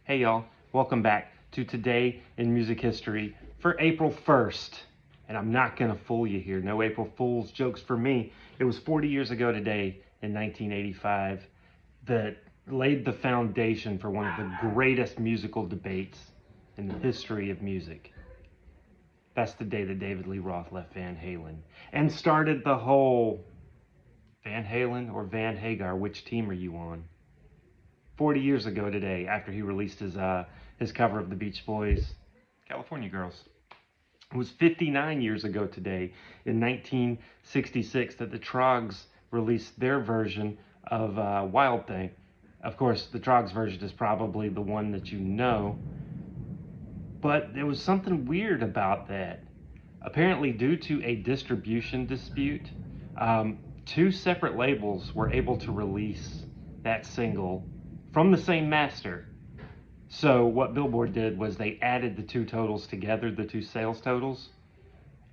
Hey y'all, welcome back to Today in Music History for April 1st. And I'm not gonna fool you here, no April Fool's jokes for me. It was 40 years ago today in 1985 that laid the foundation for one of the greatest musical debates in the history of music. That's the day that David Lee Roth left Van Halen and started the whole Van Halen or Van Hagar, which team are you on? 40 years ago today, after he released his cover of the Beach Boys' California Girls. It was 59 years ago today, in 1966, that the Troggs released their version of Wild Thing. Of course, the Troggs version is probably the one that you know, but there was something weird about that. Apparently, due to a distribution dispute, two separate labels were able to release that single from the same master. So what Billboard did was they added the two totals together, the two sales totals,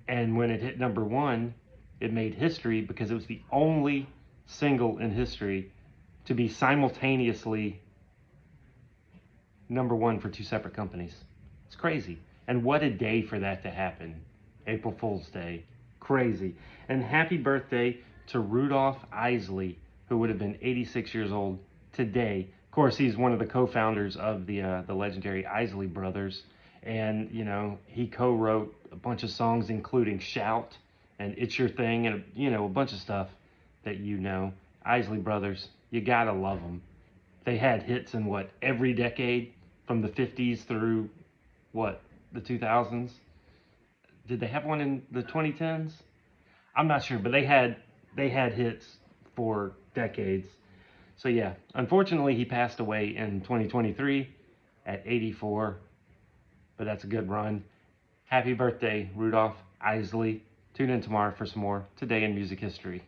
and when it hit number one, it made history because it was the only single in history to be simultaneously number one for two separate companies. It's crazy. And what a day for that to happen. April Fool's Day. Crazy. And happy birthday to Rudolph Isley, who would have been 86 years old today. Of course, he's one of the co-founders of the legendary Isley Brothers. And, you know, he co-wrote a bunch of songs, including Shout and It's Your Thing and, you know, a bunch of stuff that you know. Isley Brothers, you gotta love them. They had hits in what, every decade from the 50s through what, the 2000s? Did they have one in the 2010s? I'm not sure, but they had hits for decades. So yeah, unfortunately he passed away in 2023 at 84, but that's a good run. Happy birthday, Rudolph Isley. Tune in tomorrow for some more Today in Music History.